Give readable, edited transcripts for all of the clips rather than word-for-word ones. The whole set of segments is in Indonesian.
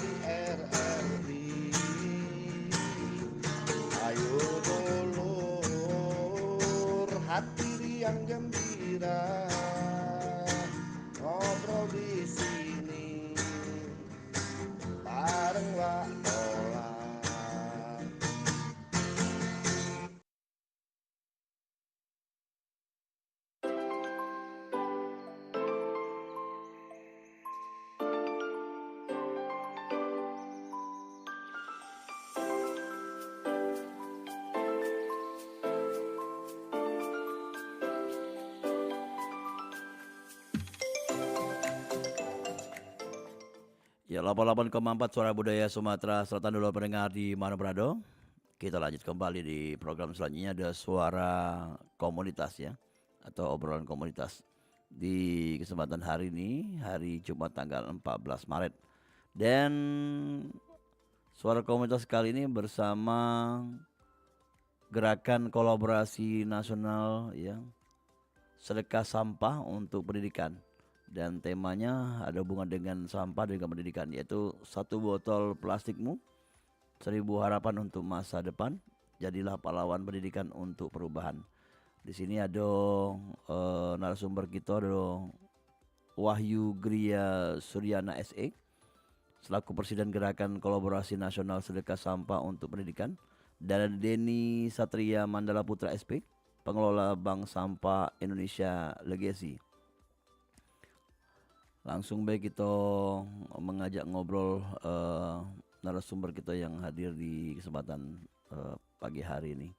di RRI. Ayo dulur, hati riang gembira, ngobrol di sini bareng Wak Ola. Ya, 88,4 Suara Budaya Sumatera Selatan dulu pendengar di mana berada. Kita lanjut kembali di program selanjutnya, ada suara komunitas ya, atau obrolan komunitas. Di kesempatan hari ini, hari Jumat tanggal 14 Maret. Dan suara komunitas kali ini bersama Gerakan Kolaborasi Nasional ya, Sedekah Sampah untuk Pendidikan. Dan temanya ada hubungan dengan sampah dan juga pendidikan, yaitu 1 botol plastikmu, 1000 harapan untuk masa depan, jadilah pahlawan pendidikan untuk perubahan. Di sini ada narasumber kita, ada Wahyu Gria Suryana SE selaku Presiden Gerakan Kolaborasi Nasional Sedekah Sampah untuk Pendidikan, dan Denny Satria Mandala Putra SP, pengelola Bank Sampah Indonesia Legacy. Langsung baik kita mengajak ngobrol narasumber kita yang hadir di kesempatan pagi hari ini.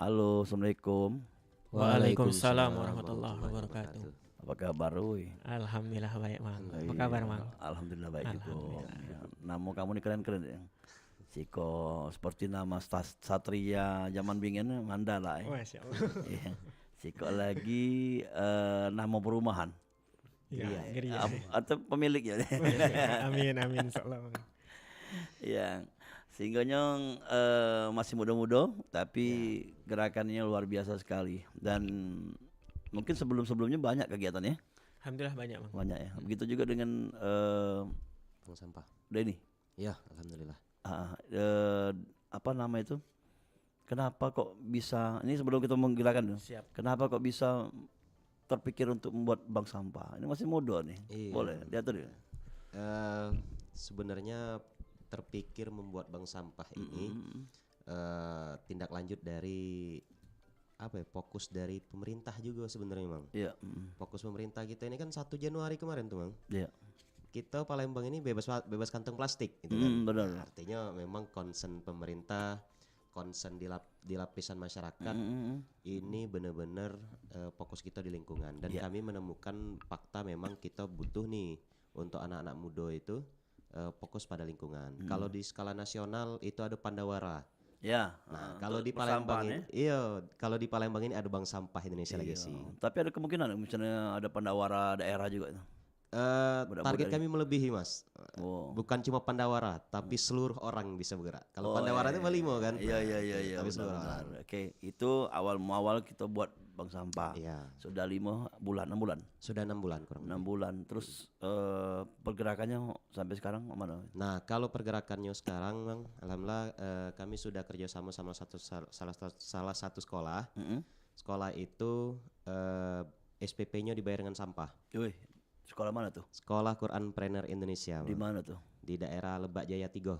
Halo, assalamualaikum. Waalaikumsalam warahmatullahi wabarakatuh. Apa kabar, Uy? Alhamdulillah baik, Mang. Apa Iya, kabar, Mang? Alhamdulillah baik juga. Alhamdulillah. Ya, nama kamu ini keren-keren ya. Siko seperti nama Satria zaman bingen Mandala ya. Masya Allah. Iya. Siko lagi nama perumahan. Iya, ngeri ya. Atau pemiliknya. Amin, amin, insyaallah, Mang. Ya, sehingga masih muda-muda, tapi gerakannya luar biasa sekali. Dan mungkin sebelum-sebelumnya banyak kegiatannya, Alhamdulillah banyak, Mang. banyak ya. Begitu juga dengan Buang sampah. Denny. Ya, alhamdulillah. Apa nama itu? Kenapa kok bisa? Ini sebelum kita menggerakkan, Siap. kenapa kok bisa terpikir untuk membuat bank sampah? Ini masih muda nih. Iya. Boleh diatur ya. Sebenarnya terpikir membuat bank sampah ini tindak lanjut dari fokus dari pemerintah juga sebenarnya, Mang. Iya. Fokus pemerintah kita ini kan 1 Januari kemarin tuh, Mang. Iya. Kita Palembang ini bebas kantong plastik gitu kan. Benar. Nah, artinya memang concern pemerintah, concern di lapisan masyarakat ini benar-benar fokus kita di lingkungan, dan kami menemukan fakta memang kita butuh nih untuk anak-anak muda itu fokus pada lingkungan. Kalau di skala nasional itu ada Pandawara. Ya. Nah, kalau di Palembang ini, kalau di Palembang ini ada Bank Sampah Indonesia Legacy. Tapi ada kemungkinan misalnya ada Pandawara daerah juga itu. Target kami melebihi, Mas. Oh. Bukan cuma Pandawara, tapi seluruh orang bisa bergerak. Kalau Pandawara itu Malimo kan. Iya. Tapi seluruh Benar. orang. Oke, itu awal kita buat bank sampah. Iya. Sudah 6 bulan. Sudah 6 bulan kurang. 6 bulan. Terus pergerakannya sampai sekarang mana? Nah, kalau pergerakannya sekarang, Bang, alhamdulillah kami sudah kerjasama sama salah satu sekolah. Sekolah itu SPP-nya dibayar dengan sampah. Wih, sekolah mana tuh? Sekolah Quran Trainer Indonesia, Di Bang. mana tuh? Di daerah Lebak Jaya 3,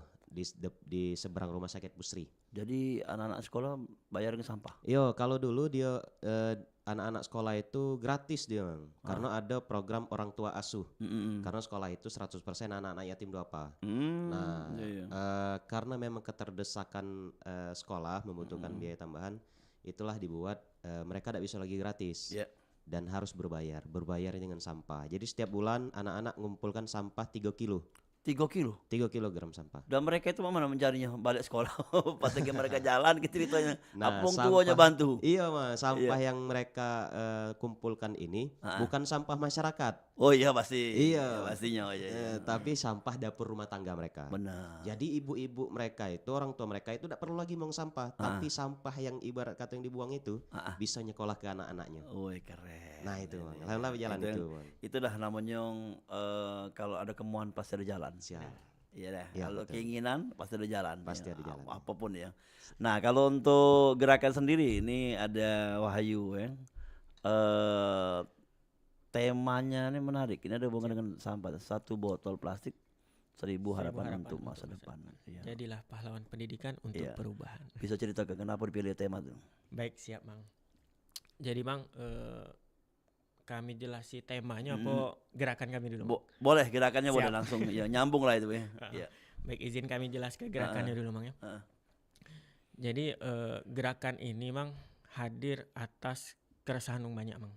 di seberang Rumah Sakit Pusri. Jadi anak-anak sekolah bayar dengan sampah. Yo, kalau dulu dia anak-anak sekolah itu gratis dia, Bang. Karena ada program orang tua asuh. Karena sekolah itu 100% anak-anak yatim duafa. Nah, karena memang keterdesakan sekolah membutuhkan biaya tambahan, itulah dibuat mereka tidak bisa lagi gratis. Dan harus berbayar dengan sampah. Jadi setiap bulan anak-anak mengumpulkan sampah 3 kilo. 3 kilo. 3 kilogram sampah. Dan mereka itu mana mencarinya balik sekolah? Pas lagi mereka jalan gitu ceritanya. Nah, Apung tuanya bantu. Iya, Mas. Sampah yang mereka kumpulkan ini bukan sampah masyarakat. Oh iya pasti. Iya. Pastinya. Iya. Tapi sampah dapur rumah tangga mereka. Benar. Jadi ibu-ibu mereka itu, orang tua mereka itu tidak perlu lagi buang sampah, tapi sampah yang ibarat kata yang dibuang itu bisa nyekolah ke anak-anaknya. Wih, keren. Nah itu, Bang. Alhamdulillah berjalan itu, Bang. Itulah namanya kalau ada kemuan pasti ada jalan. Siap. Iya deh. Iya, Kalau betul. keinginan pasti ada jalan. Pasti ya, ada jalan. Apapun ya. Nah, kalau untuk gerakan sendiri ini ada Wahyu ya. Temanya ini menarik. Ini ada hubungan dengan sampah. 1 botol plastik 1000 harapan untuk masa depan. Iya. Jadilah pahlawan pendidikan untuk Iya. perubahan. Bisa ceritakan kenapa dipilih tema itu? Baik, siap Mang. Jadi Mang, kami jelasi temanya apa gerakan kami dulu? Mang? Boleh gerakannya boleh Siap. langsung ya nyambung lah itu ya. Iya. Baik, izin kami jelas ke gerakannya dulu Mang ya. Jadi gerakan ini Mang hadir atas keresahan yang banyak Mang.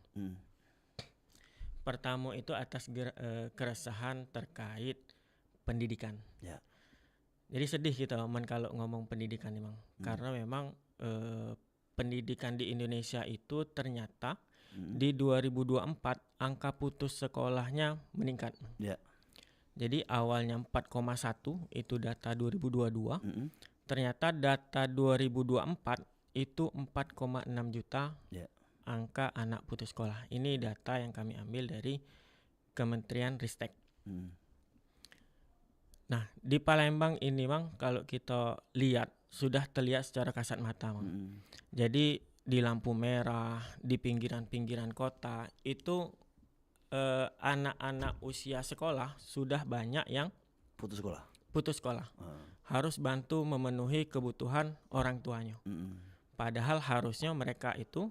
Pertama itu atas keresahan terkait pendidikan. Ya. Jadi sedih kita kalau ngomong pendidikan memang, karena memang pendidikan di Indonesia itu ternyata di 2024 angka putus sekolahnya meningkat. Ya. Jadi awalnya 4,1 itu data 2022, ternyata data 2024 itu 4,6 juta angka anak putus sekolah. Ini data yang kami ambil dari Kementerian Ristek. Nah, di Palembang ini Mang, kalau kita lihat sudah terlihat secara kasat mata Mang. Jadi di lampu merah, di pinggiran-pinggiran kota itu anak-anak usia sekolah sudah banyak yang Putus sekolah. Harus bantu memenuhi kebutuhan orang tuanya. Padahal harusnya mereka itu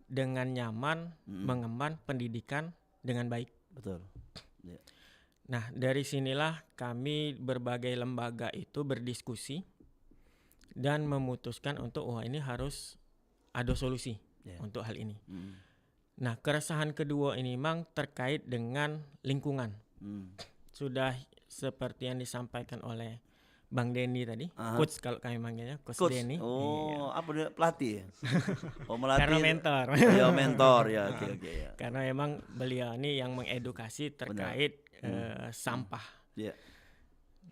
dengan nyaman mengemban pendidikan dengan baik. Betul. Ya. Nah, dari sinilah kami berbagai lembaga itu berdiskusi dan memutuskan untuk ini harus ada solusi untuk hal ini. Nah, keresahan kedua ini Mang terkait dengan lingkungan. Sudah seperti yang disampaikan oleh Bang Denny tadi, coach kalau kami manggilnya, coach Denny. Oh, apa dia pelatih ya? Oh, melatih. Karena mentor. Ya, mentor ya. Oke ya. Karena memang beliau ini yang mengedukasi terkait sampah. Ya.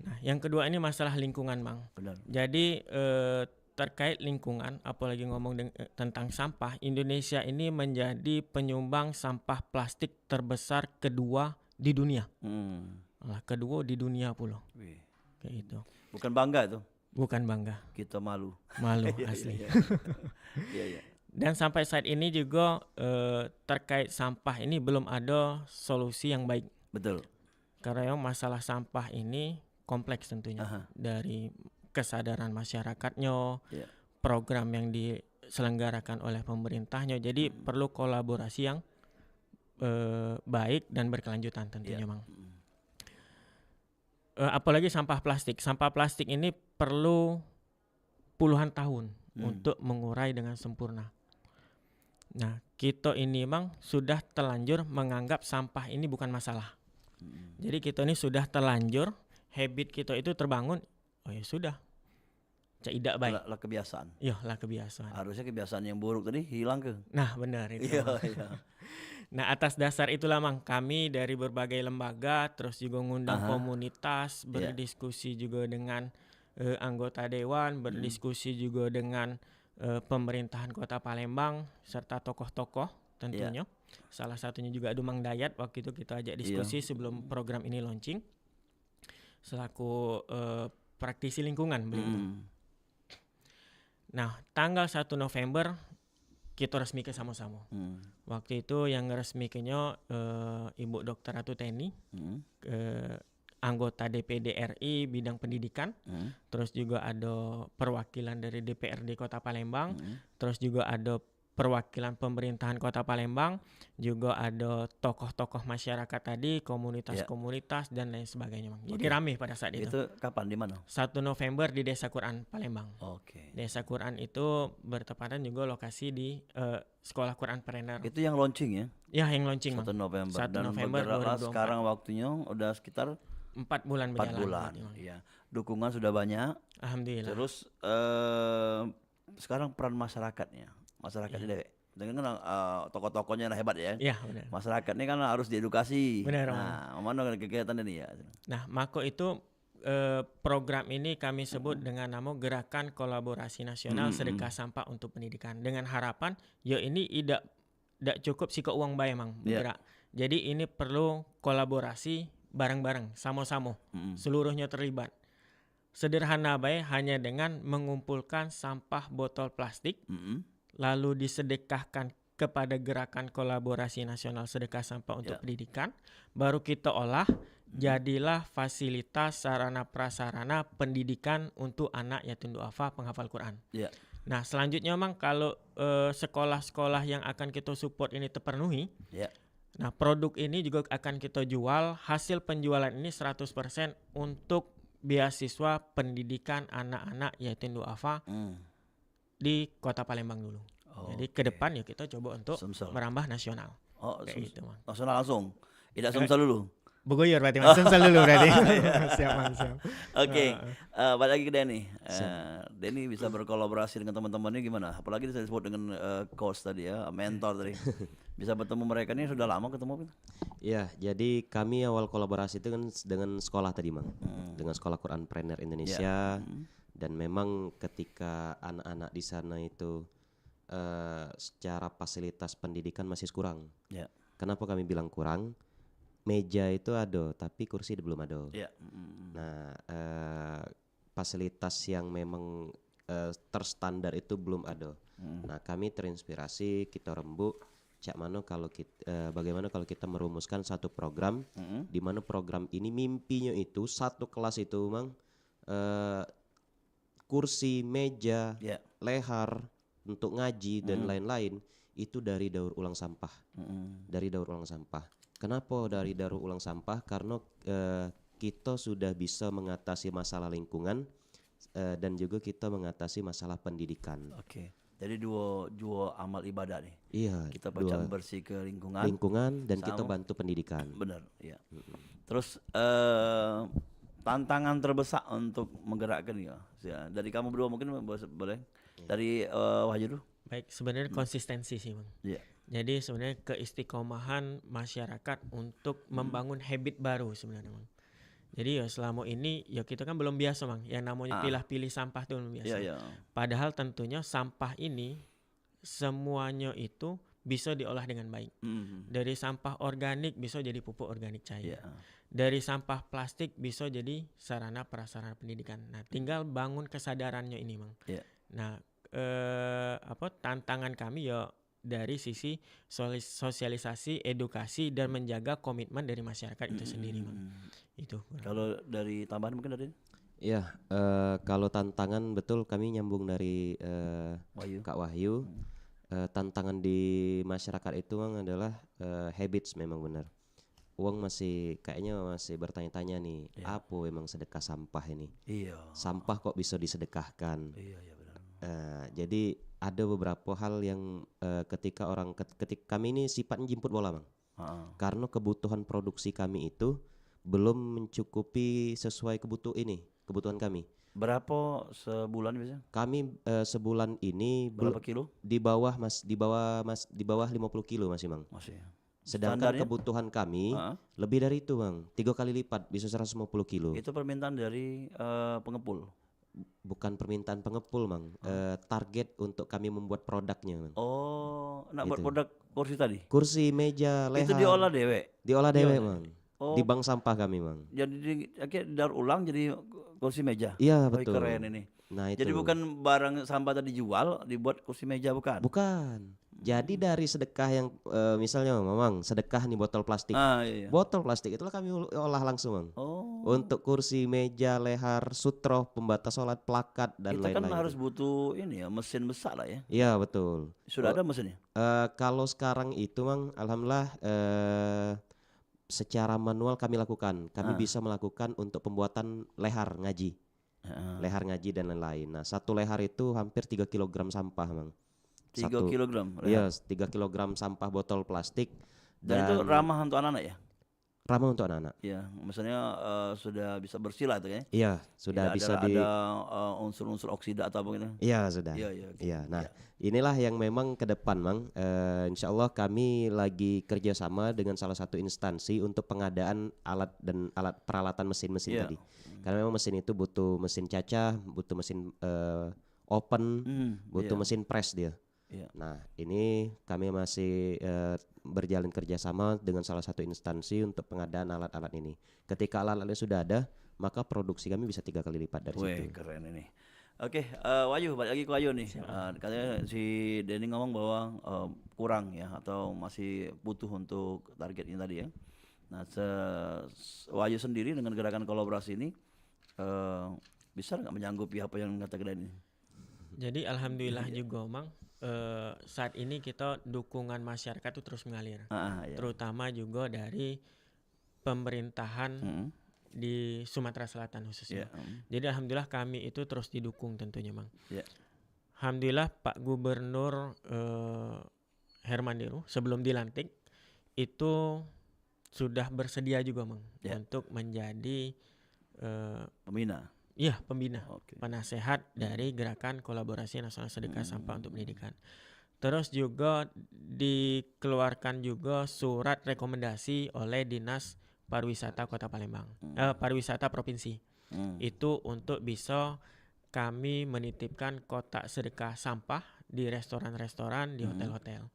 Nah, yang kedua ini masalah lingkungan, Mang. Benar. Jadi terkait lingkungan, apalagi ngomong tentang sampah, Indonesia ini menjadi penyumbang sampah plastik terbesar kedua di dunia. Kedua di dunia pula. Kayak itu. Bukan bangga itu. Bukan bangga. Kita malu. Malu asli. Iya. Dan sampai saat ini juga terkait sampah ini belum ada solusi yang baik. Betul. Karena masalah sampah ini kompleks tentunya. Dari kesadaran masyarakatnya, program yang diselenggarakan oleh pemerintahnya. Jadi perlu kolaborasi yang baik dan berkelanjutan tentunya, Mang. Apalagi sampah plastik. Sampah plastik ini perlu puluhan tahun untuk mengurai dengan sempurna. Nah, kita ini Mang sudah terlanjur menganggap sampah ini bukan masalah. Jadi kita ini sudah terlanjur, habit kita itu terbangun, oh ya sudah, tidak baik. Lah kebiasaan. Iya, lah kebiasaan. Harusnya kebiasaan yang buruk tadi hilang ke. Nah, benar itu. Iya. Nah, atas dasar itulah Mang, kami dari berbagai lembaga, terus juga ngundang komunitas, berdiskusi juga dengan anggota dewan, berdiskusi juga dengan pemerintahan Kota Palembang, serta tokoh-tokoh tentunya. Salah satunya juga Dumang Dayat, waktu itu kita ajak diskusi sebelum program ini launching, selaku praktisi lingkungan beliau. Nah, tanggal 1 November kita resmikan sama-sama. Waktu itu yang resmikannya Ibu Dr. Ratu Teni, anggota DPD RI bidang pendidikan, terus juga ada perwakilan dari DPRD Kota Palembang, terus juga ada perwakilan pemerintahan Kota Palembang, juga ada tokoh-tokoh masyarakat tadi, komunitas-komunitas dan lain sebagainya, Bang. Jadi rame pada saat itu. Itu kapan, di mana? 1 November di Desa Quran Palembang. Oke. Desa Quran itu bertepatan juga lokasi di Sekolah Quran Perener. Itu yang launching ya? Ya, yang launching, 1 November. 1 Dan November bergeraklah 2024. sekarang waktunya udah sekitar 4 bulan 4 berjalan. bulan. Iya. Dukungan sudah banyak. Alhamdulillah. Terus sekarang peran masyarakatnya. Masyarakat ini dengan tokoh-tokohnya hebat ya. Iya, benar. Masyarakat ini kan harus diedukasi. Benar, nah, mana kegiatan ini ya? Nah, maka itu program ini kami sebut dengan nama Gerakan Kolaborasi Nasional Sedekah Sampah untuk Pendidikan, dengan harapan ini tidak cukup sih ke uang bayar Mang bergerak. Jadi ini perlu kolaborasi bareng-bareng, sama-sama, seluruhnya terlibat. Sederhana baik hanya dengan mengumpulkan sampah botol plastik, lalu disedekahkan kepada gerakan kolaborasi nasional sedekah sampah untuk pendidikan, baru kita olah, jadilah fasilitas sarana prasarana pendidikan untuk anak yatim duafa penghafal Quran. Nah selanjutnya memang kalau sekolah-sekolah yang akan kita support ini terpenuhi, nah produk ini juga akan kita jual, hasil penjualan ini 100% untuk beasiswa pendidikan anak-anak yatim duafa di Kota Palembang dulu. Jadi ke depan ya kita coba untuk merambah nasional. Kayak gitu, Mang. Nasional langsung. Tidak Sumsel dulu. Bogor berarti Mang. Sumsel dulu berarti. Siap, Mang, siap. Oke. Balik lagi ke Denny. Denny bisa berkolaborasi dengan teman-temannya gimana? Apalagi saya sebut dengan coach tadi ya, mentor tadi. Bisa bertemu mereka ini sudah lama ketemu? Iya, jadi kami awal kolaborasi itu kan dengan sekolah tadi, Mang. Dengan Sekolah Quran Trainer Indonesia. Dan memang ketika anak-anak di sana itu secara fasilitas pendidikan masih kurang. Kenapa kami bilang kurang? Meja itu ada, tapi kursi belum ada. Nah, fasilitas yang memang terstandar itu belum ada. Nah, kami terinspirasi, kita rembuk cak mana kalau kita, bagaimana kalau kita merumuskan satu program di mana program ini mimpinya itu satu kelas itu memang kursi, meja, lehar untuk ngaji dan lain-lain itu dari daur ulang sampah. Dari daur ulang sampah. Kenapa dari daur ulang sampah? Karena kita sudah bisa mengatasi masalah lingkungan dan juga kita mengatasi masalah pendidikan. Jadi dua amal ibadah nih. Iya. Kita baca bersih ke lingkungan dan kita bantu pendidikan. Benar, ya. Terus tantangan terbesar untuk menggerakkan ya. Dari kamu berdua mungkin boleh. Dari Wahyu dulu. Baik, sebenarnya konsistensi sih, Bang. Jadi sebenarnya keistiqomahan masyarakat untuk membangun habit baru sebenarnya, Bang. Jadi ya selama ini ya kita kan belum biasa, Bang. Yang namanya pilih-pilih sampah itu belum biasa. Padahal tentunya sampah ini semuanya itu bisa diolah dengan baik. Dari sampah organik bisa jadi pupuk organik cair. Dari sampah plastik bisa jadi sarana prasarana pendidikan. Nah, tinggal bangun kesadarannya ini, Bang. Nah, tantangan kami ya dari sisi sosialisasi, edukasi dan menjaga komitmen dari masyarakat itu sendiri, Bang. Itu. Kalau dari tambahan mungkin dari? Iya, kalau tantangan betul kami nyambung dari Kak Wahyu. Tantangan di masyarakat itu Bang adalah habits memang benar. Uang kayaknya masih bertanya-tanya nih, apa emang sedekah sampah ini? Sampah kok bisa disedekahkan? Benar. Jadi ada beberapa hal yang ketika kami ini sifatnya jemput bola, Bang. Karena kebutuhan produksi kami itu belum mencukupi sesuai kebutuhan kami. Berapa sebulan biasanya? Kami sebulan ini berapa kilo? Di bawah 50 kilo masih, Bang. Masih. Sedangkan standarnya? Kebutuhan kami lebih dari itu, Bang. 3 kali lipat, bisa 150 kilo. Itu permintaan dari pengepul? Bukan permintaan pengepul, Bang. Target untuk kami membuat produknya, Bang. Nak buat produk kursi tadi? Kursi, meja, lehar. Itu diolah dewe? Diolah dewe, Bang. Di bank sampah kami, Bang. Jadi daur ulang jadi kursi meja? Iya, betul. Keren ini. Nah, itu. Jadi bukan barang sampah tadi dijual, dibuat kursi meja, bukan? Bukan. Jadi dari sedekah yang misalnya memang sedekah nih botol plastik. Botol plastik itulah kami olah langsung, Bang. Untuk kursi, meja, lehar, sutroh, pembatas sholat, plakat dan lain-lain. Itu kan harus butuh ini ya, mesin besar lah ya. Iya, betul. Sudah ada mesinnya? Kalau sekarang itu, Bang, alhamdulillah secara manual kami lakukan. Kami bisa melakukan untuk pembuatan lehar ngaji. Lehar ngaji dan lain-lain. Nah, satu lehar itu hampir 3 kg sampah, Bang. 3 kilogram? Iya, 3 kg sampah botol plastik. Dan itu ramah untuk anak-anak ya? Ramah untuk anak-anak. Iya, maksudnya sudah bisa bersih lah itu ya? Iya, sudah bisa ada unsur-unsur oksida atau apa gitu? Iya, sudah. Iya, nah inilah yang memang ke depan, Bang. Insya Allah kami lagi kerjasama dengan salah satu instansi untuk pengadaan alat peralatan mesin-mesin tadi. Karena memang mesin itu butuh mesin cacah, butuh mesin open, butuh mesin press dia. Iya. Nah, ini kami masih berjalin kerjasama dengan salah satu instansi untuk pengadaan alat-alat ini. Ketika alat-alatnya sudah ada, maka produksi kami bisa 3 kali lipat dari Wih, situ. keren ini. Oke, Wahyu, balik lagi ke Wahyu nih. Katanya si Denny ngomong bahwa kurang ya atau masih butuh untuk target ini tadi ya. Nah, Wahyu sendiri dengan gerakan kolaborasi ini bisa nggak menyanggupi apa yang katakan ini? Jadi alhamdulillah juga Mang, saat ini kita dukungan masyarakat itu terus mengalir, Ya. terutama juga dari pemerintahan di Sumatera Selatan khususnya. Jadi alhamdulillah kami itu terus didukung tentunya Mang. Yeah. Alhamdulillah Pak Gubernur Herman Deru sebelum dilantik itu sudah bersedia juga Mang untuk menjadi pembina. Iya, pembina, Oke. penasehat dari Gerakan Kolaborasi Nasional Sedekah Sampah untuk Pendidikan. Terus juga dikeluarkan juga surat rekomendasi oleh Dinas Pariwisata Kota Palembang, Pariwisata Provinsi. Itu untuk bisa kami menitipkan kotak sedekah sampah di restoran-restoran, di hotel-hotel.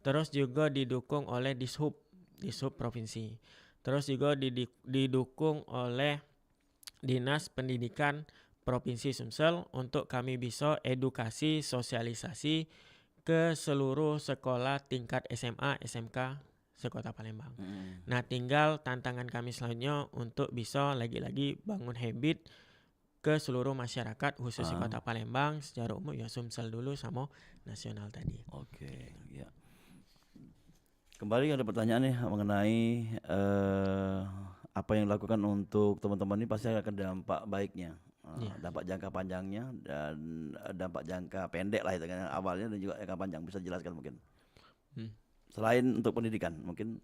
Terus juga didukung oleh Dishub Provinsi. Terus juga didukung oleh Dinas Pendidikan Provinsi Sumsel untuk kami bisa edukasi sosialisasi ke seluruh sekolah tingkat SMA, SMK sekota Palembang. Nah, tinggal tantangan kami selanjutnya untuk bisa lagi-lagi bangun habit ke seluruh masyarakat khususnya kota Palembang secara umum ya Sumsel dulu sama nasional tadi. Oke, ya. Kembali ada pertanyaan nih mengenai apa yang dilakukan untuk teman-teman ini pasti akan dampak baiknya, dampak jangka panjangnya dan dampak jangka pendek lah itu kan awalnya dan juga jangka panjang, bisa jelaskan mungkin. Selain untuk pendidikan mungkin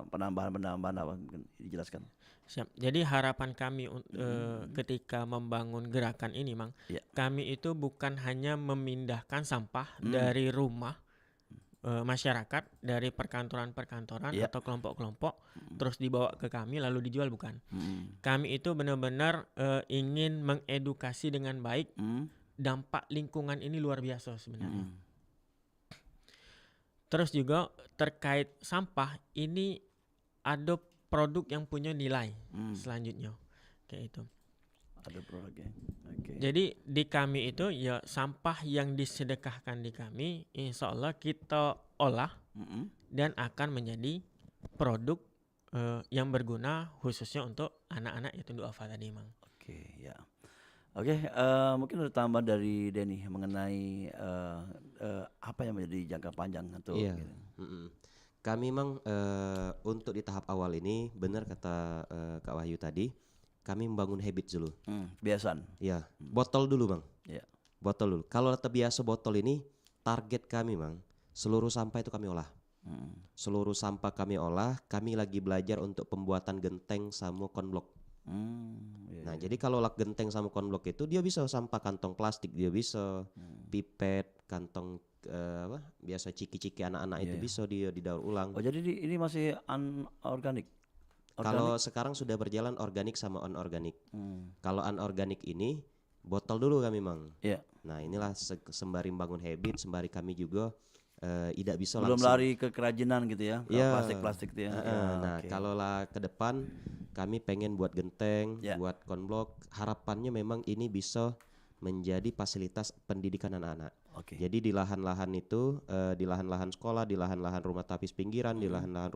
penambahan apa mungkin dijelaskan. Siap. Jadi harapan kami ketika membangun gerakan ini Mang, kami itu bukan hanya memindahkan sampah dari rumah masyarakat, dari perkantoran-perkantoran atau kelompok-kelompok terus dibawa ke kami lalu dijual, bukan. Kami itu benar-benar ingin mengedukasi dengan baik. Dampak lingkungan ini luar biasa sebenarnya. Terus juga terkait sampah ini ada produk yang punya nilai selanjutnya kayak itu. Ada produknya. Okay. Jadi di kami itu ya sampah yang disedekahkan di kami insya Allah kita olah dan akan menjadi produk yang berguna khususnya untuk anak-anak yatim duafa tadi Mang. Oke, ya. Oke, mungkin ada tambahan dari Denny mengenai apa yang menjadi jangka panjang atau Iya. Kami Mang untuk di tahap awal ini benar kata Kak Wahyu tadi, kami membangun habit dulu. Kebiasaan. Ya, botol dulu Bang. Ya. Botol dulu. Kalau terbiasa botol ini, target kami Bang, seluruh sampah itu kami olah. Seluruh sampah kami olah, kami lagi belajar untuk pembuatan genteng sama konblok. Nah, jadi kalau genteng sama konblok itu dia bisa sampah kantong plastik, dia bisa pipet, kantong biasa ciki-ciki anak-anak itu bisa dia didaur ulang. Oh, jadi ini masih anorganik. Kalau sekarang sudah berjalan organik sama anorganik. Kalau anorganik ini botol dulu kami Mang. Iya. Nah, inilah sembari bangun habit, sembari kami juga tidak bisa belum langsung lari ke kerajinan gitu ya, ke plastik-plastik itu ya. Nah, kalau lah ke depan kami pengen buat genteng, buat konblok. Harapannya memang ini bisa menjadi fasilitas pendidikan anak-anak. Jadi di lahan-lahan itu, di lahan-lahan sekolah, di lahan-lahan rumah tapis pinggiran, di lahan-lahan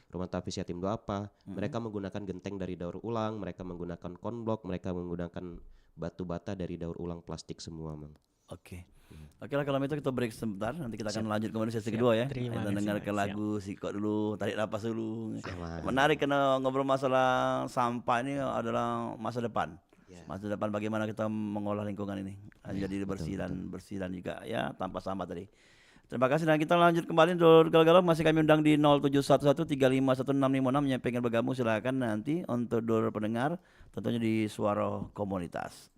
rumah tapis yatim duafa, mereka menggunakan genteng dari daur ulang, mereka menggunakan konblok, mereka menggunakan batu bata dari daur ulang plastik semua, Mang. Oke lah, kalau itu kita break sebentar, nanti kita akan lanjut kembali sesi kedua ya. Kita dengarkan lagu Siko dulu, tarik napas dulu. Menarik karena ngobrol masalah sampah ini adalah masa depan. Masa depan bagaimana kita mengolah lingkungan ini jadi bersih dan juga ya tanpa sampah tadi. Terima kasih dan kita lanjut kembali untuk galau-galau, masih kami undang di 0711351656 yang pengen bergabung silakan nanti untuk dulur pendengar tentunya di Suara Komunitas.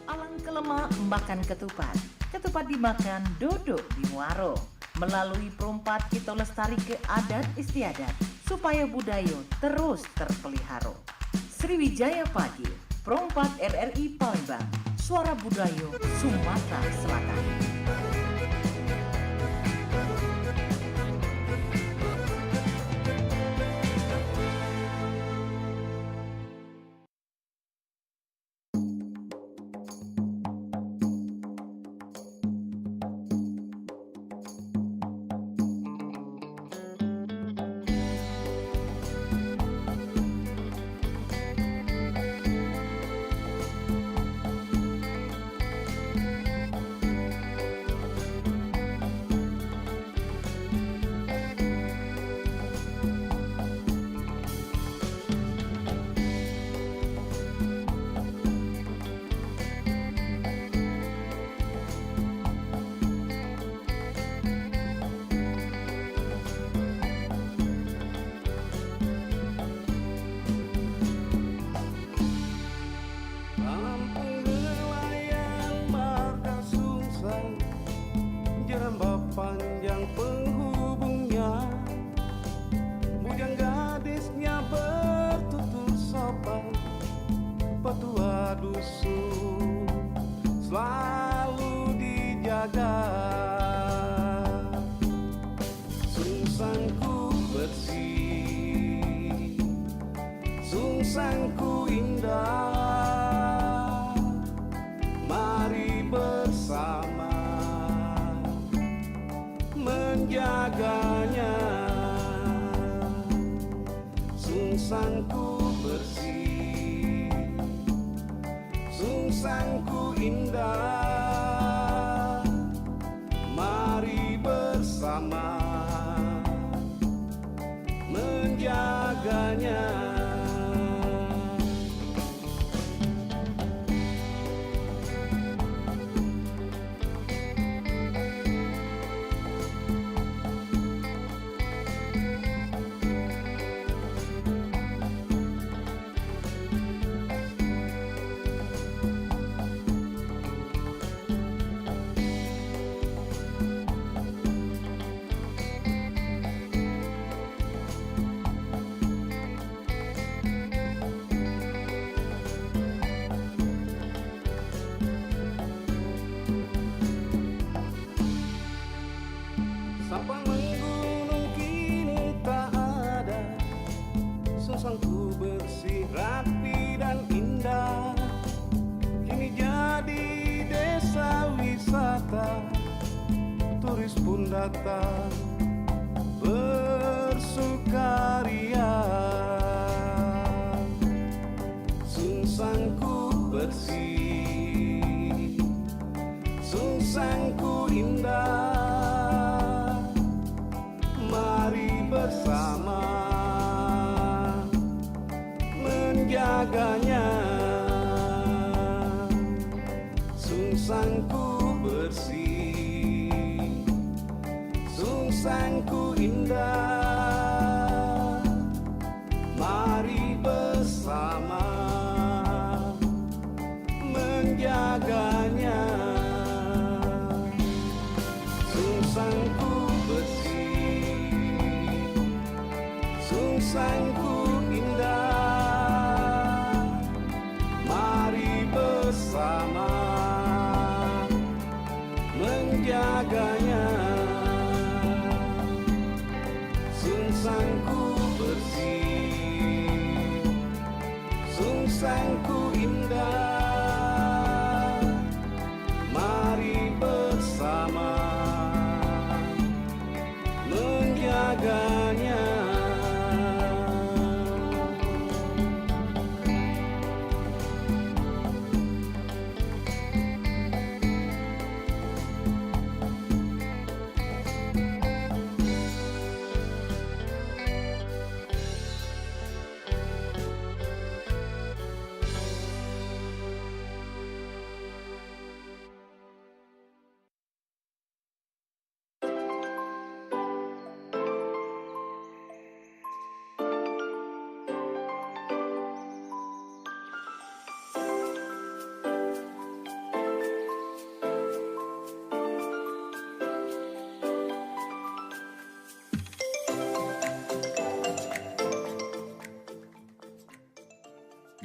Alang kelemah makan ketupat, ketupat dimakan dodok di muaro. Melalui perompat kita lestari ke adat istiadat supaya budaya terus terpelihara. Sriwijaya Pagi, Perompat RRI Palembang, Suara Budaya Sumatera Selatan. Kampung nelayan marga Sungsang, jerambah panjang penghubungnya. Bujang gadisnya bertutur sopan, petua dusun selalu dijaga. Sungsangku bersih, sungsangku indah. Mari bersama menjaganya. Sungsangku bersih, sungsangku indah. Mari bersama menjaganya. Sabang menggunung kini tak ada. Sungsangku bersih, rapi dan indah. Kini jadi desa wisata, turis pun datang bersukaria. Sungsangku bersih, sungsangku indah. Mari bersama menjaganya. Sungsangku bersih, sungsangku indah. Mari bersama menjaganya. Sungsangku bersih, sungsangku indah. Mari bersama menjaganya. Sungsangku bersih, sungsangku indah. Mari bersama menjaganya.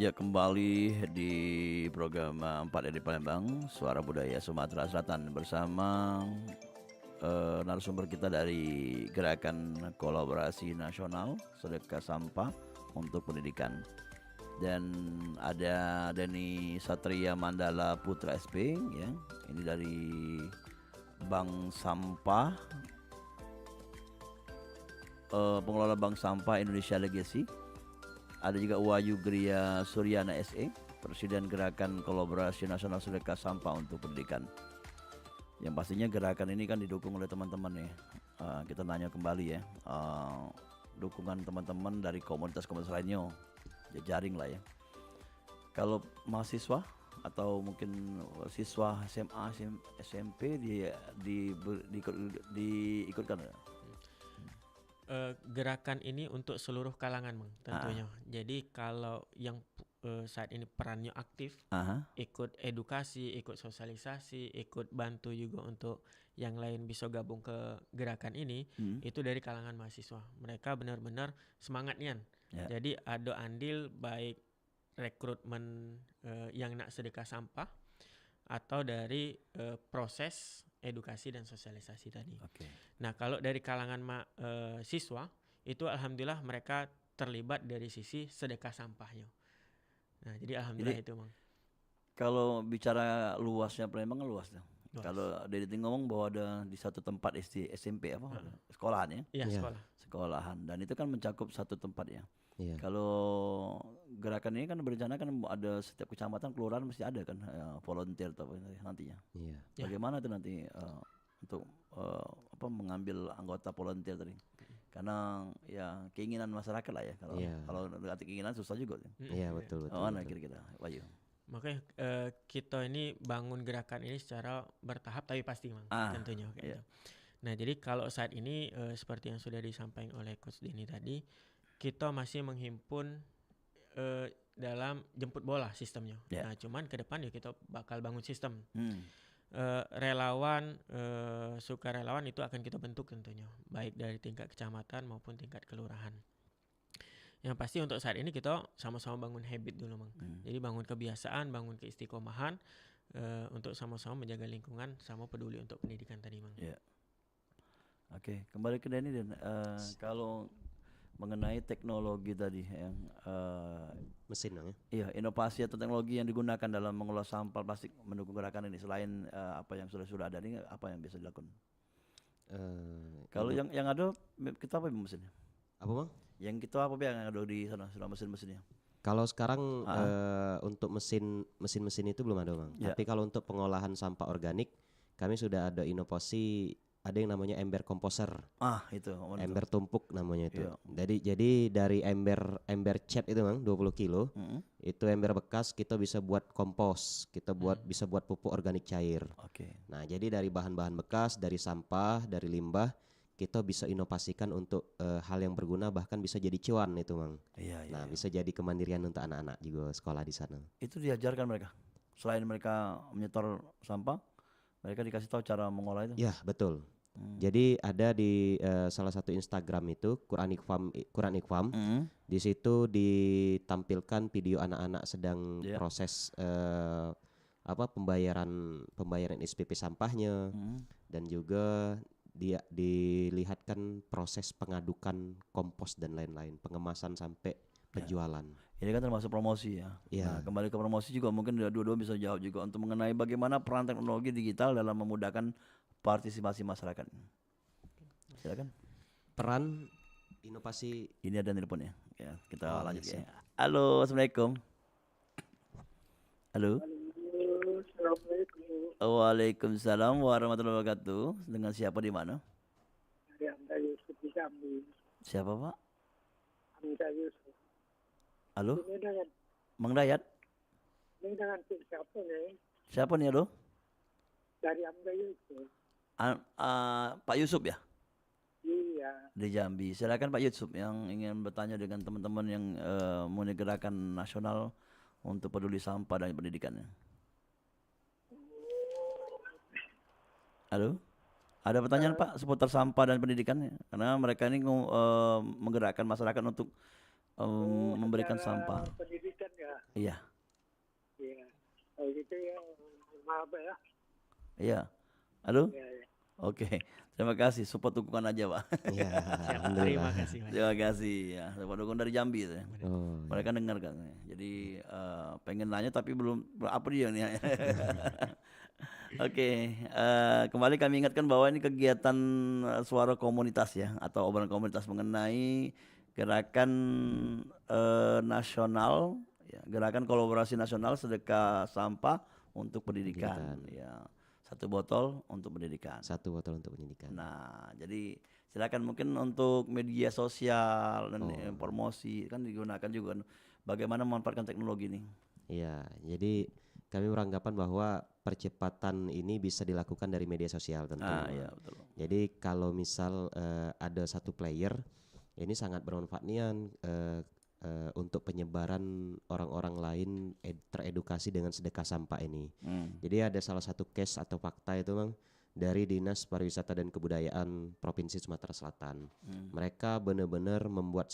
Ya, kembali di program 4 dari Palembang, Suara Budaya Sumatera Selatan bersama narasumber kita dari Gerakan Kolaborasi Nasional Sedekah Sampah untuk Pendidikan. Dan ada Denny Satria Mandala Putra SP ya. Ini dari Bank Sampah, pengelola Bank Sampah Indonesia Legacy. Ada juga Wahyu Gria Suryana SE, Presiden Gerakan Kolaborasi Nasional Sedekah Sampah untuk Pendidikan. Yang pastinya gerakan ini kan didukung oleh teman-teman ya. Kita nanya kembali ya, dukungan teman-teman dari komunitas-komunitas lainnya, jejaring lah ya. Kalau mahasiswa atau mungkin siswa SMA, SMP diikutkan. Gerakan ini untuk seluruh kalangan, Mang, tentunya. Jadi kalau yang saat ini perannya aktif, ikut edukasi, ikut sosialisasi, ikut bantu juga untuk yang lain bisa gabung ke gerakan ini, itu dari kalangan mahasiswa. Mereka benar-benar semangat nian. Jadi ada andil baik rekrutmen yang nak sedekah sampah atau dari proses edukasi dan sosialisasi tadi. Nah, kalau dari kalangan siswa itu alhamdulillah mereka terlibat dari sisi sedekah sampahnya. Nah, jadi alhamdulillah itu, Mang. Kalau bicara luasnya Palembang kan luas dong. Kalau dari ngomong bahwa ada di satu tempat SMP apa? Sekolahan ya? Iya, sekolahan, dan itu kan mencakup satu tempat ya. Iya. Kalau gerakan ini kan berencana kan ada setiap kecamatan, kelurahan mesti ada kan volunteer atau apa nantinya. Iya. Bagaimana tuh nanti untuk mengambil anggota volunteer tadi? Karena ya keinginan masyarakat lah ya. Kalau nanti keinginan susah juga. Iya, betul. Mana kira-kira, Wahyu? Makanya kita ini bangun gerakan ini secara bertahap tapi pasti, Mang, tentunya. Gitu. Nah, jadi kalau saat ini seperti yang sudah disampaikan oleh Coach Denny tadi, kita masih menghimpun dalam jemput bola sistemnya. Nah, cuman ke depan ya kita bakal bangun sistem. Relawan, sukarelawan itu akan kita bentuk tentunya, baik dari tingkat kecamatan maupun tingkat kelurahan. Yang pasti untuk saat ini kita sama-sama bangun habit dulu, Mang. Jadi bangun kebiasaan, bangun keistiqomahan untuk sama-sama menjaga lingkungan sama peduli untuk pendidikan tadi, Mang. Oke, kembali ke Denny dan kalau mengenai teknologi tadi yang Mesin ya. Iya, inovasi atau teknologi yang digunakan dalam mengolah sampah plastik mendukung gerakan ini selain apa yang sudah ada ini, apa yang bisa dilakukan? Kalau yang ada kita apa mesinnya? Apa, Bang? Yang kita apa yang ada di sana sudah mesin-mesinnya? Kalau sekarang untuk mesin-mesin itu belum ada, Bang. Tapi kalau untuk pengolahan sampah organik kami sudah ada inovasi, ada yang namanya ember komposer. Itu. Ember tumpuk namanya itu. Jadi dari ember cat itu, Bang, 20 kilo. Itu ember bekas kita bisa buat kompos, bisa buat pupuk organik cair. Nah, jadi dari bahan-bahan bekas, dari sampah, dari limbah, kita bisa inovasikan untuk hal yang berguna, bahkan bisa jadi cuan itu, Bang. Nah, bisa jadi kemandirian untuk anak-anak juga sekolah di sana. Itu diajarkan mereka. Selain mereka menyetor sampah, mereka dikasih tahu cara mengolah itu. Ya, betul. Jadi ada di salah satu Instagram itu Quran Iqfam. Di situ ditampilkan video anak-anak sedang proses pembayaran SPP sampahnya, dan juga dia dilihatkan proses pengadukan kompos dan lain-lain, pengemasan sampai penjualan. Ini kan termasuk promosi ya. Nah, kembali ke promosi juga mungkin dua-dua bisa jawab juga untuk mengenai bagaimana peran teknologi digital dalam memudahkan partisipasi masyarakat. Silakan. Peran inovasi. Ini ada telepon ya. Kita lanjut ya. Halo, assalamualaikum. Halo. Assalamualaikum. Waalaikumsalam warahmatullahi wabarakatuh. Dengan siapa di mana? Dari Hamzah Yusuf di Jambi. Siapa, Pak? Hamzah Yusuf. Halo? Ini dengan Mang Dayat? siapa nih? Siapa nih, halo? Dari Hamzah Yusuf. Pak Yusuf ya? Iya. Di Jambi. Silakan Pak Yusuf yang ingin bertanya dengan teman-teman yang mempunyai gerakan nasional untuk peduli sampah dan pendidikannya. Halo? Ada pertanyaan Pak seputar sampah dan pendidikannya? Karena mereka ini menggerakkan masyarakat untuk memberikan secara sampah. pendidikan ya. Iya, Iya. Oh gitu ya. Maaf ya. iya. Aduh, Ya, ya. oke. Terima kasih. Support dukungan aja, Pak. Iya, Siap, alhamdulillah. terima kasih Mas. Terima kasih ya. Support dukungan dari Jambi itu ya. Oh, Mereka dengar kan. Jadi pengen nanya tapi belum apa dia nih. Oke, kembali kami ingatkan bahwa ini kegiatan suara komunitas ya atau obrolan komunitas mengenai gerakan nasional, ya, gerakan kolaborasi nasional sedekah sampah untuk pendidikan. Ya, 1 botol untuk pendidikan. 1 botol untuk pendidikan. Nah, jadi silakan mungkin untuk media sosial dan promosi kan digunakan juga kan. Bagaimana memanfaatkan teknologi ini? Iya, jadi kami beranggapan bahwa percepatan ini bisa dilakukan dari media sosial tentunya. Iya betul. Jadi kalau misal ada satu player, ini sangat bermanfaat nian untuk penyebaran orang-orang lain teredukasi dengan sedekah sampah ini. Jadi ada salah satu case atau fakta itu Bang dari Dinas Pariwisata dan Kebudayaan Provinsi Sumatera Selatan. Mereka benar-benar membuat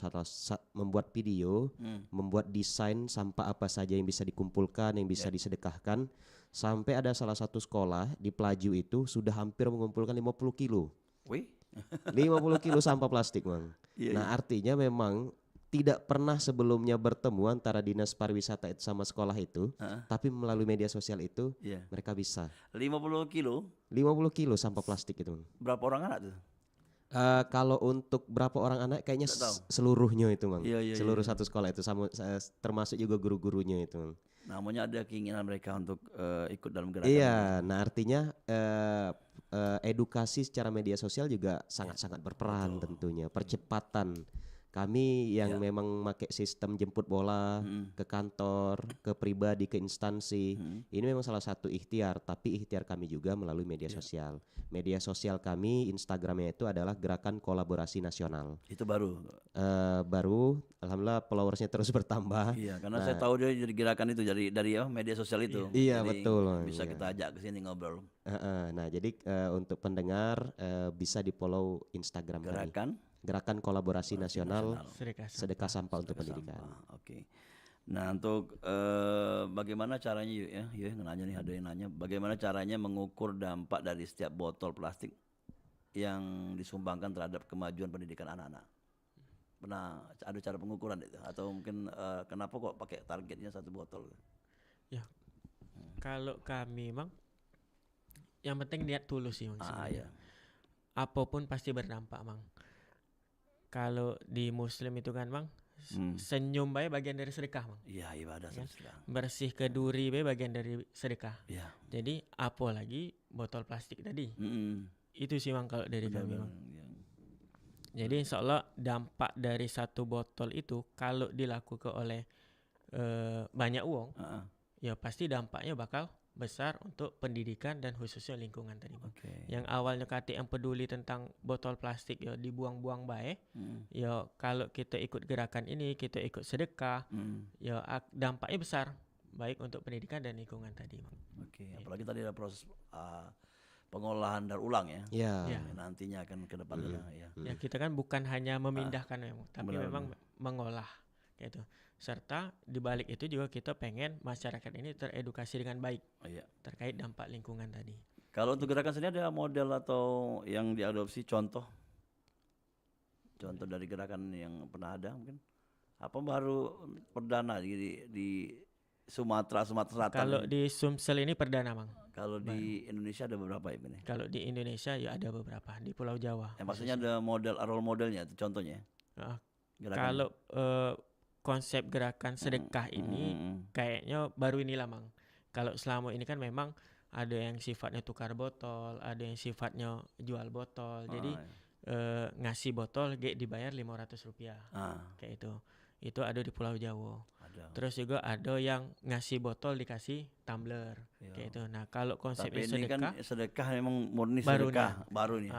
video, membuat desain sampah apa saja yang bisa dikumpulkan, yang bisa disedekahkan. Sampai ada salah satu sekolah di Pelaju itu sudah hampir mengumpulkan 50 kilo. Wih. 50 kilo sampah plastik, Bang. Iya, Nah, artinya memang tidak pernah sebelumnya bertemu antara Dinas Pariwisata itu sama sekolah itu, tapi melalui media sosial itu mereka bisa. 50 kilo. 50 kilo sampah plastik itu. Berapa orang anak tuh? Kalau untuk berapa orang anak kayaknya Nggak tahu. seluruhnya itu, Bang. Iya, Seluruh satu sekolah itu sama termasuk juga guru-gurunya itu, Bang. Namanya ada keinginan mereka untuk ikut dalam gerakan. Iya, nah artinya edukasi secara media sosial juga sangat-sangat berperan tentunya. Percepatan kami yang memang pakai sistem jemput bola ke kantor, ke pribadi, ke instansi. Ini memang salah satu ikhtiar, tapi ikhtiar kami juga melalui media sosial. Media sosial kami, Instagramnya itu adalah Gerakan Kolaborasi Nasional. Itu baru. Baru, alhamdulillah followersnya terus bertambah. Iya, karena saya tahu dia jadi gerakan itu dari media sosial itu. Iya, Jadi betul. Bisa Iya. kita ajak ke sini ngobrol. Nah, jadi untuk pendengar bisa di-follow Instagram kami. Gerakan Kolaborasi Nasional Sedekah Sampah untuk Pendidikan. Oke. Nah, untuk bagaimana caranya yuk ya, nanya nih ada yang nanya, bagaimana caranya mengukur dampak dari setiap botol plastik yang disumbangkan terhadap kemajuan pendidikan anak-anak? Pernah ada cara pengukuran itu atau mungkin kenapa kok pakai targetnya 1 botol? Ya. Kalau kami Bang yang penting niat tulus sih Bang. Iya. Apapun pasti berdampak Bang. Kalau di Muslim itu kan Bang, senyum baik bagian dari sedekah Bang. Iya, ibadah Ya. sedekah. Bersih ke duri baik bagian dari sedekah. Iya. Jadi apalagi botol plastik tadi. Itu sih Bang kalau dari kami Bang. Jadi insya Allah dampak dari 1 botol itu kalau dilakukan oleh banyak uang, ya pasti dampaknya bakal besar untuk pendidikan dan khususnya lingkungan tadi Bang. Yang awalnya kata yang peduli tentang botol plastik ya dibuang-buang baik, ya kalau kita ikut gerakan ini, kita ikut sedekah, ya dampaknya besar baik untuk pendidikan dan lingkungan tadi Bang. Apalagi tadi ada proses pengolahan daur ulang ya. Iya. Nantinya akan ke depannya ya. Ya kita kan bukan hanya memindahkan memang, tapi memang mengolah gitu. Serta di balik itu juga kita pengen masyarakat ini teredukasi dengan baik terkait dampak lingkungan tadi. Kalau untuk gerakan sendiri ada model atau yang diadopsi contoh dari gerakan yang pernah ada mungkin? Apa baru perdana di Sumatera Selatan? Kalau di Sumsel ini perdana Bang. Kalau di Indonesia ada beberapa ya ini? Kalau di Indonesia ya ada beberapa di Pulau Jawa. Maksudnya ada role modelnya itu contohnya. Kalau konsep gerakan sedekah ini kayaknya baru inilah Bang. Kalau selama ini kan memang ada yang sifatnya tukar botol, ada yang sifatnya jual botol. Jadi ngasih botol dibayar Rp500 kayak itu. Itu ada di Pulau Jawa. Terus juga ada yang ngasih botol dikasih tumbler kayak itu. Nah, kalau konsepnya ini sedekah, kan sedekah memang murni baru sedekah baru nih.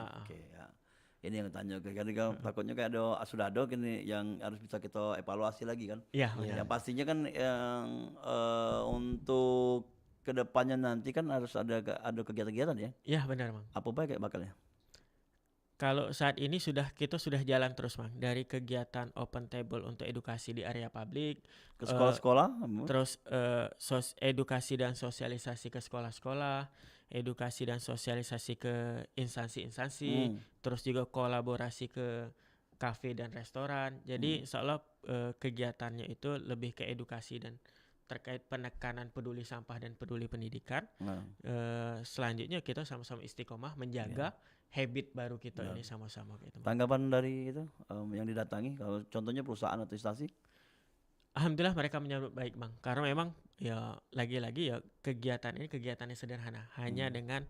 Ini yang tanya karena takutnya kayak sudah ada gini yang harus bisa kita evaluasi lagi kan. Yang pastinya kan yang untuk kedepannya nanti kan harus ada kegiatan-kegiatan ya. Iya benar Bang. Apa baik kayak bakalnya? Kalau saat ini kita sudah jalan terus, Mang. Dari kegiatan open table untuk edukasi di area publik, Ke sekolah-sekolah? terus edukasi dan sosialisasi ke sekolah-sekolah, edukasi dan sosialisasi ke instansi-instansi, terus juga kolaborasi ke kafe dan restoran. Jadi seolah kegiatannya itu lebih ke edukasi dan terkait penekanan peduli sampah dan peduli pendidikan. Selanjutnya kita sama-sama istiqomah menjaga habit baru kita ini sama-sama gitu. Tanggapan dari itu yang didatangi, kalau contohnya perusahaan atau instansi? Alhamdulillah mereka menyambut baik, Bang. Karena memang ya lagi-lagi ya kegiatan ini kegiatannya sederhana, hanya dengan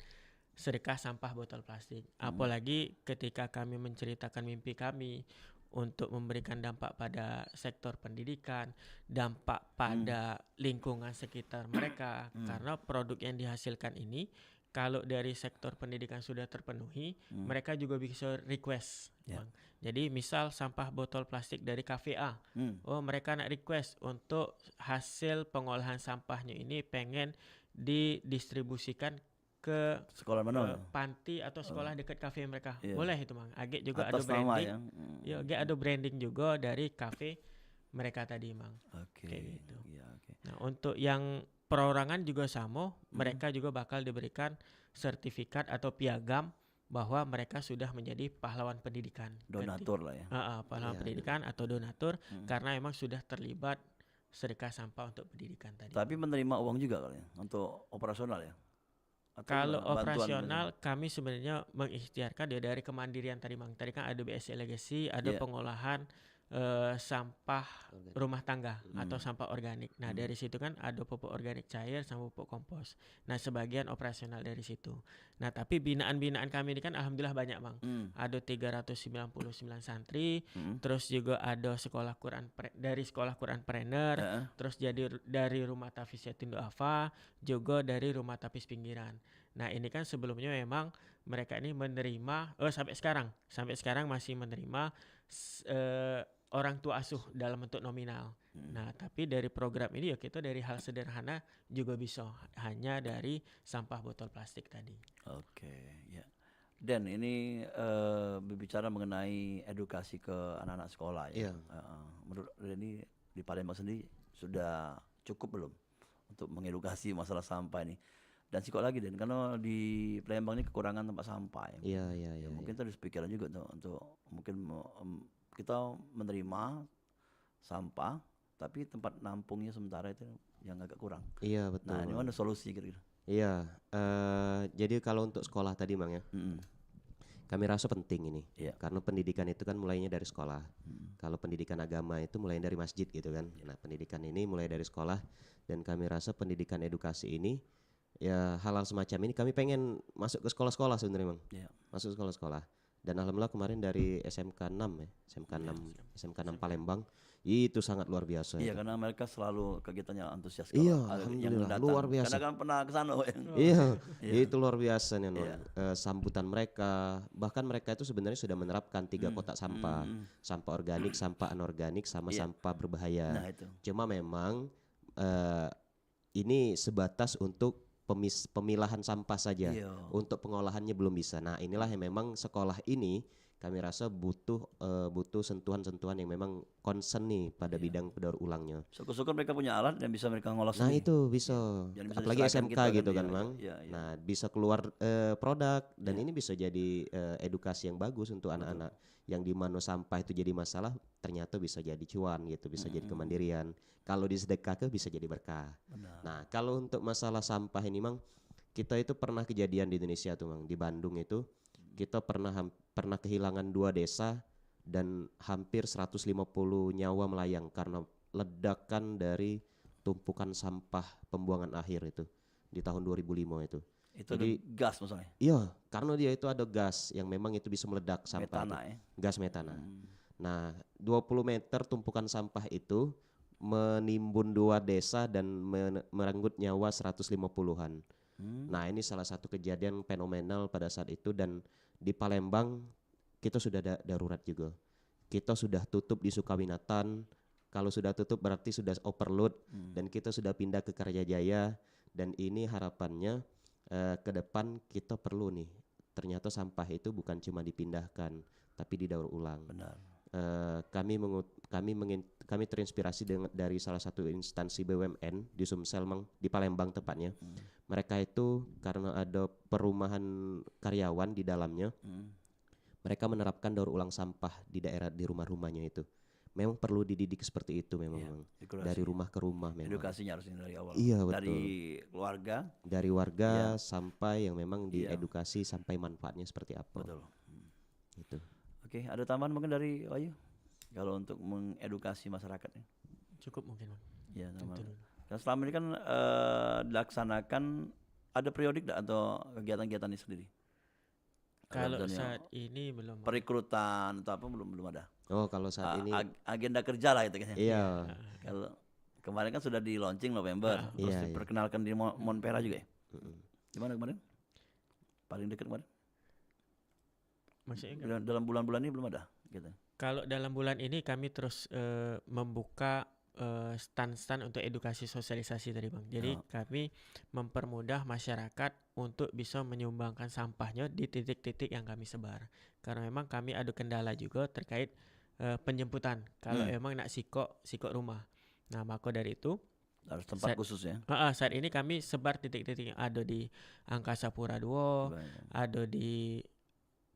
sedekah sampah botol plastik. Apalagi ketika kami menceritakan mimpi kami untuk memberikan dampak pada sektor pendidikan, dampak pada lingkungan sekitar mereka, karena produk yang dihasilkan ini kalau dari sektor pendidikan sudah terpenuhi, mereka juga bisa request. Bang. Jadi misal sampah botol plastik dari kafe A, mereka nak request untuk hasil pengolahan sampahnya ini pengen didistribusikan ke Sekolah mana? panti atau sekolah dekat kafe mereka. Iya. Boleh itu, Bang. Agak juga Atas ada nama branding. ya. Ya, agak ada branding juga dari kafe mereka tadi, Bang. Oke. Kayak gitu. Ya, oke. Nah, untuk yang perorangan juga sama, mereka juga bakal diberikan sertifikat atau piagam bahwa mereka sudah menjadi pahlawan pendidikan. Donatur lah ya. Pahlawan pendidikan atau donatur karena emang sudah terlibat sedekah sampah untuk pendidikan tadi. Tapi menerima uang juga kali ya untuk operasional ya. Atau Kalau bantuan operasional kami sebenarnya mengikhtiarkan dia dari kemandirian tadi, Bang. Tadi kan ada BSC Legacy, ada pengolahan sampah rumah tangga atau sampah organik. Nah, dari situ kan ada pupuk organik cair sama pupuk kompos. Nah, sebagian operasional dari situ. Nah, tapi binaan-binaan kami ini kan alhamdulillah banyak, Bang. Ada 399 santri, terus juga ada sekolah Quran dari sekolah Quran Trainer, terus jadi dari Rumah Tafis Yatim Duafa, juga dari Rumah Tapis Pinggiran. Nah, ini kan sebelumnya memang mereka ini menerima sampai sekarang masih menerima orang tua asuh dalam bentuk nominal. Nah, tapi dari program ini ya kita dari hal sederhana juga bisa, hanya dari sampah botol plastik tadi. Oke, ya. Dan ini berbicara mengenai edukasi ke anak-anak sekolah ya. Menurut ini di Palembang sendiri sudah cukup belum untuk mengedukasi masalah sampah ini? Dan sikok lagi Dan, karena di Palembang ini kekurangan tempat sampah ya. Iya. Mungkin terus pikiran juga untuk mungkin kita menerima sampah, tapi tempat nampungnya sementara itu yang agak kurang. Iya, betul. Nah, ini mana solusi kira-kira? Iya, jadi kalau untuk sekolah tadi, Bang ya, kami rasa penting ini, karena pendidikan itu kan mulainya dari sekolah. Kalau pendidikan agama itu mulai dari masjid gitu kan. Nah, pendidikan ini mulai dari sekolah, dan kami rasa pendidikan edukasi ini, ya hal-hal semacam ini kami pengen masuk ke sekolah-sekolah sebenarnya, Bang. Masuk sekolah-sekolah. Dan alhamdulillah kemarin dari SMK 6 SMK 6 Palembang itu sangat luar biasa. Iya, karena mereka selalu kegiatannya antusias. Iya, alhamdulillah luar biasa. Karena kan pernah ke sana. Iya, itu luar biasa nih, sambutan mereka. Bahkan mereka itu sebenarnya sudah menerapkan 3 kotak sampah, sampah organik, sampah anorganik, sama sampah berbahaya. Nah, itu. Cuma memang ini sebatas untuk pemilahan sampah saja. Untuk pengolahannya belum bisa. Nah, inilah yang memang sekolah ini kami rasa butuh sentuhan-sentuhan yang memang concern nih pada bidang daur ulangnya. Syukur-syukur mereka punya alat dan bisa mereka ngolah Nah, sendiri. itu bisa. Apalagi SMK gitu kan, Bang. Iya. Nah, bisa keluar produk, dan ini bisa jadi edukasi yang bagus untuk anak-anak yang di mana sampah itu jadi masalah, ternyata bisa jadi cuan gitu, bisa jadi kemandirian. Kalau disedekahkan bisa jadi berkah. Nah, kalau untuk masalah sampah ini, Mang, kita itu pernah kejadian di Indonesia tuh, Mang, di Bandung itu kita pernah kehilangan 2 desa dan hampir 150 nyawa melayang karena ledakan dari tumpukan sampah pembuangan akhir itu di tahun 2005 itu. Itu jadi gas maksudnya. Iya, karena dia itu ada gas yang memang itu bisa meledak sampah. Metana itu. Gas metana. Nah, 20 meter tumpukan sampah itu menimbun 2 desa dan merenggut nyawa 150-an. Nah, ini salah satu kejadian fenomenal pada saat itu, dan di Palembang kita sudah darurat juga. Kita sudah tutup di Sukawinatan. Kalau sudah tutup berarti sudah overload, dan kita sudah pindah ke Karjajaya, dan ini harapannya ke depan kita perlu nih ternyata sampah itu bukan cuma dipindahkan tapi didaur ulang. Benar. Kami terinspirasi dari salah satu instansi BUMN di Sumsel, di Palembang tepatnya. Mereka itu karena ada perumahan karyawan di dalamnya, mereka menerapkan daur ulang sampah di rumah-rumahnya itu. Memang perlu dididik seperti itu memang, dari rumah ke rumah memang. Edukasinya harusnya dari awal. Iya, betul. Dari warga sampai yang memang diedukasi sampai manfaatnya seperti apa. Betul. Gitu. Oke, ada tambahan mungkin dari Wahyu kalau untuk mengedukasi masyarakatnya? Cukup mungkin, Bang. Ya, Itu dulu. Dan selama ini kan dilaksanakan ada periodik atau kegiatan-kegiatan ini sendiri? Kalau Ada saat ini belum. Bang. perekrutan atau apa belum ada. Oh, kalau saat ini Agenda kerja lah itu kan. iya. Kalau kemarin kan sudah di launching November, terus Iya, diperkenalkan di Monpera juga ya. Gimana kemarin? Paling dekat kemarin? Maksudnya Dalam bulan-bulan ini belum ada gitu. kalau dalam bulan ini kami terus membuka stand-stand untuk edukasi sosialisasi tadi, Bang. Jadi kami mempermudah masyarakat untuk bisa menyumbangkan sampahnya di titik-titik yang kami sebar. Karena memang kami ada kendala juga terkait penjemputan. Kalau emang nak sikok rumah. Nah, maka dari itu Harus tempat khusus ya. saat ini kami sebar titik-titik yang ada di Angkasa Pura 2, ada di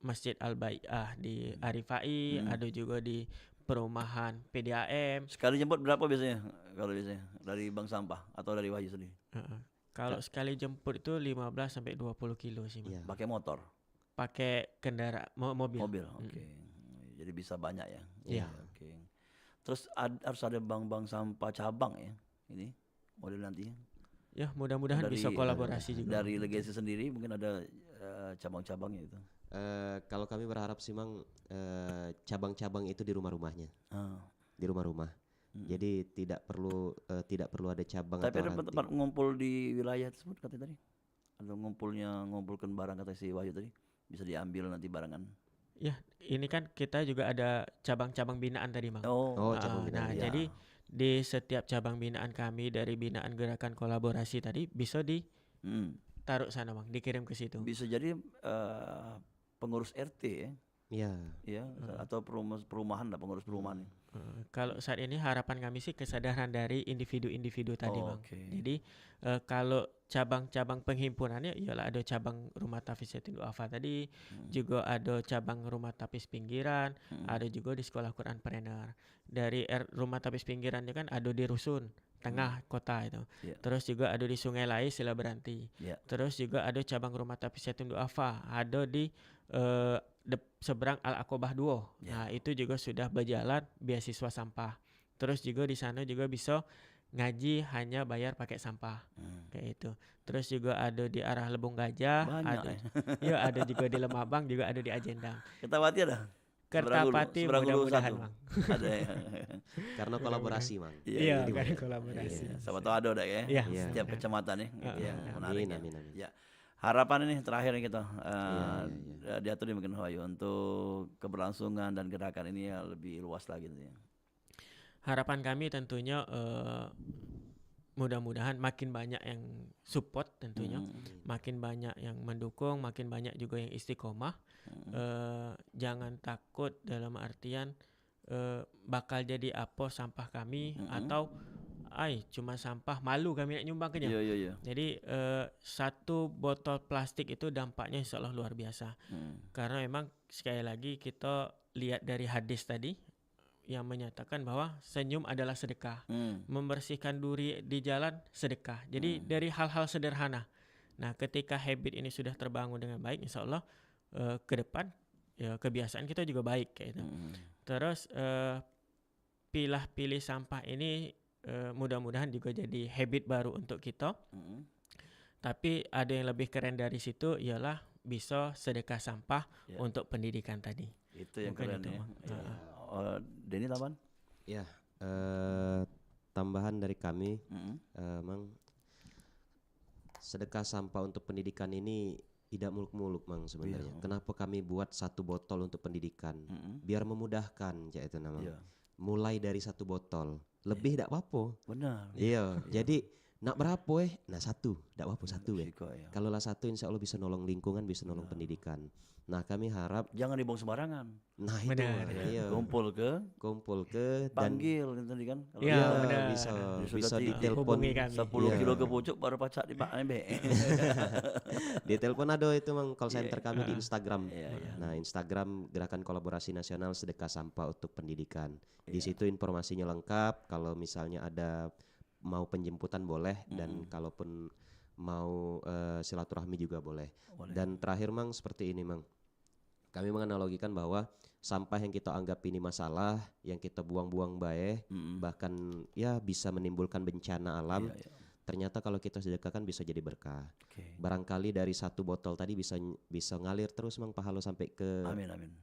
Masjid Al-Bai'ah di Arifai, ada juga di perumahan PDAM. Sekali jemput berapa biasanya? Kalau biasanya dari bank sampah atau dari Wahyu sendiri? Kalau sekali jemput itu 15 sampai 20 kilo sih, Bang. Iya. Pakai motor? Pakai kendaraan mobil. Oke. Jadi bisa banyak ya. Iya. Oke. Terus harus ada bank-bank sampah cabang ya. Ini model nantinya. Ya, mudah-mudahan bisa kolaborasi juga. Dari Legacy sendiri mungkin ada cabang-cabangnya itu. Kalau kami berharap sih, Mang, cabang-cabang itu di rumah-rumahnya. Di rumah-rumah. Jadi tidak perlu ada cabang. Tapi atau ada tempat ngumpul di wilayah tersebut katanya tadi. Atau ngumpulkan barang kata si Wahyu tadi. Bisa diambil nanti barangan. Ya, ini kan kita juga ada cabang-cabang binaan tadi, Bang. cabang binaan. Nah, jadi di setiap cabang binaan kami dari binaan gerakan kolaborasi tadi bisa ditaruh sana, Bang, dikirim ke situ. Bisa jadi pengurus RT ya. Iya. Atau perumahan lah, pengurus perumahan. Kalau saat ini harapan kami sih kesadaran dari individu-individu tadi, Bang. Oke. Jadi kalau cabang-cabang penghimpunannya ialah ada cabang rumah tapis yatim duafa tadi, juga ada cabang rumah tapis pinggiran, ada juga di sekolah Quran Preneur. Dari rumah tapis pinggirannya kan ada di rusun tengah kota itu. Terus juga ada di Sungai Lai Sila Beranti. Terus juga ada cabang rumah tapis yatim duafa, ada di seberang Al-Aqobah 2. Nah, itu juga sudah berjalan beasiswa sampah. Terus juga di sana juga bisa ngaji hanya bayar pakai sampah. Kayak itu. Terus juga ada di arah Lebong Gajah, Banyak ada juga di Lemabang, juga ada di Ajendang. Kertapati ada? Kertapati mudah-mudahan, Bang. Ada ya. Karena kolaborasi, Mang. Iya, karena kolaborasi. Sama tahu ada udah ya. Iya. Setiap kecamatan ya. Menarik. Amin. Ya. Harapan ini terakhir kita diatur di mungkin Wahyu untuk keberlangsungan dan gerakan ini ya lebih luas lagi gitu ya. Harapan kami tentunya mudah-mudahan makin banyak yang support tentunya, makin banyak yang mendukung, makin banyak juga yang istiqomah. Jangan takut dalam artian bakal jadi apa sampah kami atau cuma sampah, malu kami nak nyumbang ke dia. Iya. Jadi satu botol plastik itu dampaknya insya Allah luar biasa. Karena memang sekali lagi kita lihat dari hadis tadi yang menyatakan bahwa senyum adalah sedekah. Membersihkan duri di jalan sedekah. Jadi dari hal-hal sederhana. Nah, ketika habit ini sudah terbangun dengan baik, insya Allah ke depan ya kebiasaan kita juga baik kayak itu. Terus pilih sampah ini mudah-mudahan juga jadi habit baru untuk kita. Tapi ada yang lebih keren dari situ ialah bisa sedekah sampah untuk pendidikan tadi. Itu yang Mungkin keren itu, ya. Bang. Denny tambahan? Ya, tambahan dari kami, Mang, sedekah sampah untuk pendidikan ini tidak muluk-muluk, Mang, sebenarnya. Kenapa kami buat satu botol untuk pendidikan? Biar memudahkan, itu namanya. Mulai dari satu botol, lebih tidak apa-apa. Benar. Iya, jadi Nak berapa Nah satu, dak apa satu Siko, ya. Kalau lah satu insya Allah bisa nolong lingkungan, bisa nolong pendidikan. Nah kami harap, Jangan dibuang sembarangan. nah itu Benar, Mang, iya. Kumpul ke dan panggil gitu tadi kan. Kalau Iya, iya, benar. bisa Bisa bisa ganti ditelepon. hubungi kami. 10 Iya. kilo ke pucuk baru pacak di Pak Embe. Di telepon ada itu Mang call center kami di Instagram. Iya, iya. Nah Instagram Gerakan Kolaborasi Nasional Sedekah Sampah untuk Pendidikan. Di Iya. situ informasinya lengkap. Kalau misalnya ada mau penjemputan boleh dan kalaupun mau silaturahmi juga boleh. Dan terakhir Mang seperti ini Mang. Kami menganalogikan bahwa sampah yang kita anggap ini masalah, yang kita buang-buang baik, bahkan ya bisa menimbulkan bencana alam. Iya, iya. Ternyata kalau kita sedekahkan bisa jadi berkah. Oke. Barangkali dari satu botol tadi bisa ngalir terus Mang pahala sampai ke Amin amin.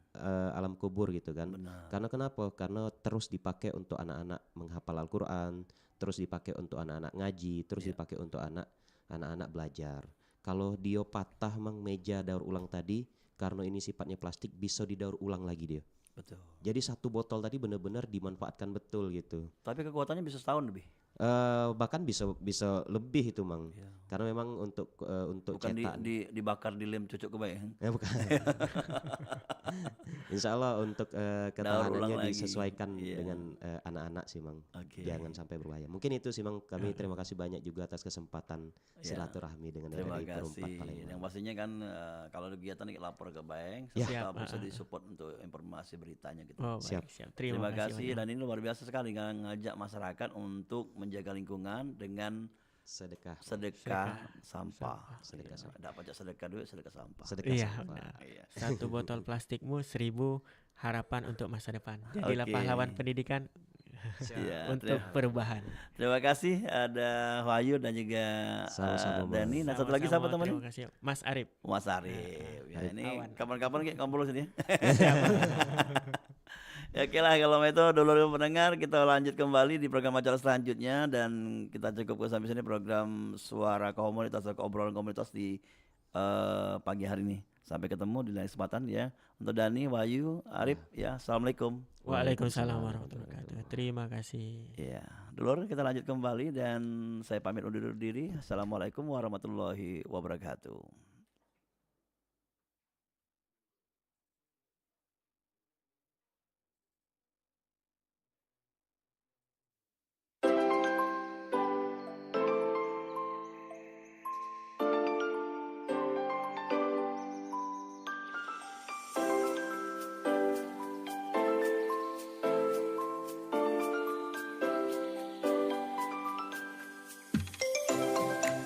alam kubur gitu kan. Benar. Karena kenapa? Karena terus dipakai untuk anak-anak menghafal Al-Qur'an, terus dipakai untuk anak-anak ngaji, terus dipakai untuk anak-anak belajar. Kalau dia patah Mang meja daur ulang tadi, karena ini sifatnya plastik bisa didaur ulang lagi dia. Betul. Jadi satu botol tadi benar-benar dimanfaatkan betul gitu. Tapi kekuatannya bisa setahun lebih. Bahkan bisa lebih itu Mang. Iya. Karena memang untuk Bukan cetak. dibakar di lem cucuk kebayang. Ya bukan. Insya Allah untuk ulang ketahanannya lagi. disesuaikan Iya. dengan anak-anak sih Mang. Oke. Jangan sampai berbahaya. Mungkin itu sih Mang. Kami terima kasih banyak juga atas kesempatan silaturahmi dengan Terima RRI Perumpak kasih. Palembang. Yang pastinya kan kalau ada kegiatan ini lapor ke Bayang, Ya. serta Siap, bisa disupport untuk informasi beritanya gitu. Oh, Siap. baik, siap. Terima kasih banyak. dan ini luar biasa sekali ngajak masyarakat untuk menjaga lingkungan dengan Sedekah. sedekah sampah. Sedekah Iya, sampah. Tidak pajak sedekah duit, sedekah sampah. Sedekah Iya, sampah. benar. Iya. Satu botol plastikmu 1000 harapan untuk masa depan. Jadilah Oke. pahlawan pendidikan Iya, untuk perubahan. terima kasih ada Wahyu dan juga Sama-sama, Bang. Dani. Nah satu lagi siapa Sama-sama, temannya? terima kasih. Mas Arif. Mas Arif. Ya, ini Kawan. kapan-kapan kayak ngobrol sini ya. Ya oke lah kalau itu dulu pendengar kita lanjut kembali di program acara selanjutnya dan kita cukupkan sampai sini program suara komunitas atau obrolan komunitas di pagi hari ini. Sampai ketemu di lain kesempatan ya. Untuk Dani, Wahyu, Arif ya. Assalamualaikum. Waalaikumsalam warahmatullahi wabarakatuh. Terima kasih. Ya, dulur kita lanjut kembali dan saya pamit undur diri. Assalamualaikum warahmatullahi wabarakatuh.